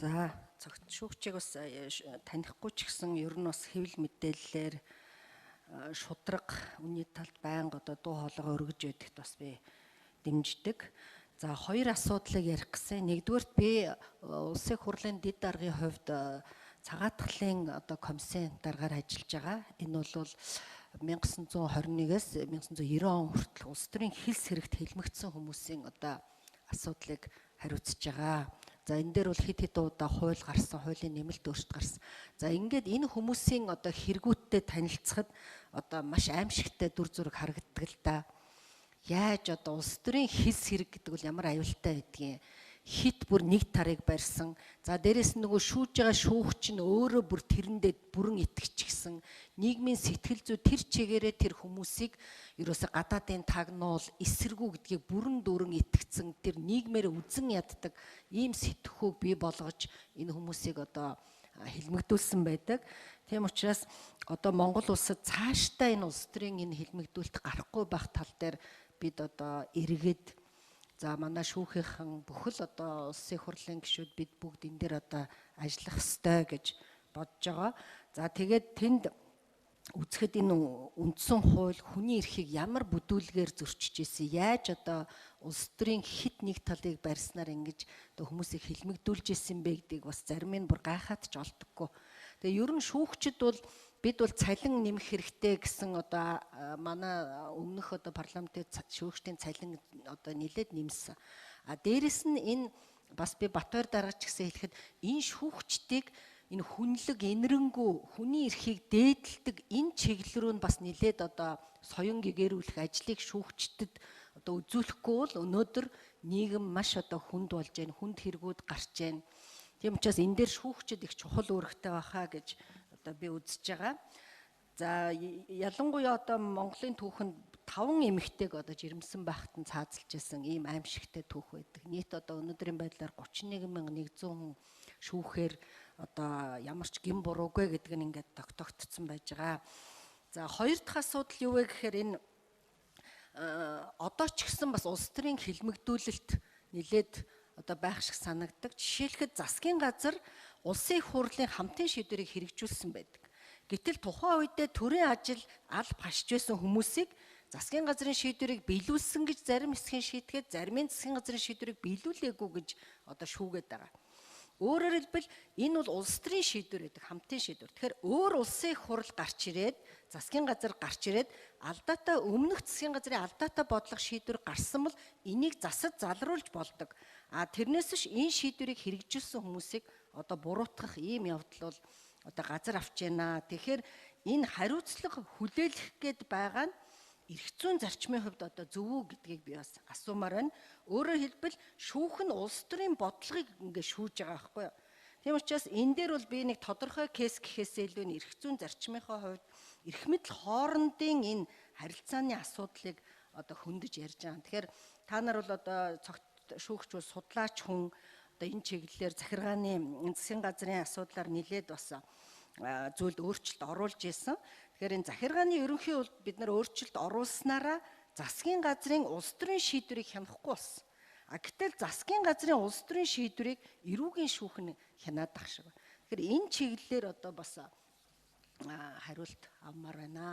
За цогт шүүгчийг бас танихгүй ч гэсэн ер нь бас хэвлэл мэдээллээр шудраг үнний талд байнга одоо дуу хоолойгоо өргөж байдагт бас би дэмждэг. За хоёр асуудлыг ярих гэсэн. Нэгдүгээрт би улсын хурлын дэд даргын хувьд цагаатгалын одоо комиссын даргаар ажиллаж байгаа. Энэ бол 1921-ээс 1990 он хүртэл улс төрийн хэлс хэрэгт хэлмэгдсэн хүмүүсийн одоо асуудлыг хариуцж байгаа. За энэ дээр бол хэд хэдэн удаа хууль гарсан, хуулийн нэмэлт өөрчлөлт гарсан. За ингээд энэ хүмүүсийн одоо хэрэгүүдтэй танилцахад одоо маш аимшигтай дүр зураг харагддаг л да. Яаж одоо улс төрийн хэлс хэрэг гэдэг бол ямар аюултай байдгийг хит бүр нэг тарыг барьсан. За дээрэс нь нөгөө шүүж байгаа шүүгч нь өөрөө бүр тэрэндээ бүрэн итгэчихсэн. Нийгмийн сэтгэл зүй тэр чигээрээ тэр хүмүүсийг ерөөсө гадаадын тагнуул, эсэргүү гэдгийг бүрэн дүүрэн итгэцэн тэр нийгмээр үзэн яддаг ийм сэтгхүүг бий болгож энэ хүмүүсийг одоо хэлмэгдүүлсэн байдаг. Тийм учраас одоо Монгол улсад цаашдаа энэ улс төрийн энэ хэлмэгдүүлэлт гарахгүй байх тал дээр бид одоо эргээд за манай шүүхийнхэн бүхэл одоо улсын хурлын гишүүд бид бүгд энэ дээр одоо ажиллах ёстой гэж бодож байгаа. За тэгээд тэнд үзэхэд энэ үндсэн хууль хүний эрхийг ямар бүдүүлгээр зөрчиж ийсэн, яаж одоо улс төрийн хит нэг талыг барьснаар ингэж одоо хүмүүсийг хэлмэгдүүлж ийсэн бэ гэдгийг бас зарим нь бүр гайхаад ч олдоггүй. Тэгээ ер нь шүүгчд бол бид бол цалин нэмэх хэрэгтэй гэсэн одоо манай өмнөх одоо парламентын шүүгчдийн цалин одоо нэлээд нэмсэн. А дээрэс нь энэ бас би Батбаяр даргач гэсэн хэлэхэд энэ шүүгчдийг энэ хүнлэг, энэрэнгүү, хүний эрхийг дээдэлдэг энэ чиглэл рүү нь бас нэлээд одоо соён гэгэрүүлэх ажлыг шүүгчдэд одоо үзүүлэхгүй бол өнөөдөр нийгэм маш одоо хүнд болж байна, хүнд хэрэгүүд гарч байна. Тийм учраас энэ дээр шүүгчд их чухал үүрэгтэй байхаа гэж одоо би үзэж байгаа. За ялангуяа одоо Монголын түүхэнд 5 эмэгтэйг одоо жирэмсэн байхад нь цаазалж байсан ийм аимшигтай түүх байдаг. Нийт одоо өнөөдрийн байдлаар 31,100 хүн шүүхээр одоо ямар ч гин буруугүй гэдэг нь ингээд тогтогдсон байж байгаа. За хоёр дахь асуудал юу вэ гэхээр энэ одоо ч гэсэн бас улс төрийн хэлмэгдүүлэлт нэлээд одоо байх шиг санагддаг. Жишээлхэд засгийн газар улсын хурлын хамтын шийдвэрийг хэрэгжүүлсэн байдаг. Гэтэл тухайн үедээ төрийн ажил алба хашиж байсан хүмүүсийг засгийн газрын шийдвэрийг биелүүлсэн гэж зарим хэсгийн шийдгээд, зарим нь засгийн газрын шийдвэрийг биелүүлээгүй гэж одоо шүүгээд байгаа. Өөрөөр хэлбэл энэ бол улс төрийн шийдвэр гэдэг, хамтын шийдвэр. Тэгэхээр өөр улсын хурл гарч ирээд, засгийн газар гарч ирээд алдаатай өмнөх засгийн газрын алдаатай бодлого шийдвэр гарсан бол энийг засаж залруулж болдог. А тэрнээс биш энэ шийдвэрийг хэрэгжүүлсэн хүмүүсийг одоо буруутгах ийм явдал бол одоо газар авч байна. Тэгэхээр энэ хариуцлага хүлээлгэх гээд байгаа нь эрх зүйн зарчмын хувьд одоо зөв үү гэдгийг би бас асуумаар байна. Өөрөөр хэлбэл шүүх нь улс төрийн бодлогыг ингээд шүүж байгаа байхгүй юу? Тийм учраас энэ дээр бол би нэг тодорхой кейс гэхээсээ илүү эрх зүйн зарчмынхаа хувьд эрх мэдэл хоорондын энэ харилцааны асуудлыг одоо хөндөж ярьж байгаа. Тэгэхээр та нар бол одоо шүүгч бол судлаач хүн одоо энэ чиглэлээр захиргааны засгийн газрын асуудлаар нэлээд бас зүйлд өөрчлөлт оруулж исэн. Тэгэхээр энэ захиргааны ерөнхий бол бид нар өөрчлөлт оруулснараа засгийн газрын улс төрийн шийдвэрийг хянахгүй болсон. Гэтэл засгийн газрын улс төрийн шийдвэрийг эрүүгийн шүүх нь хянаад ах шиг. Тэгэхээр энэ чиглэлээр одоо бас хариулт авмаар байна.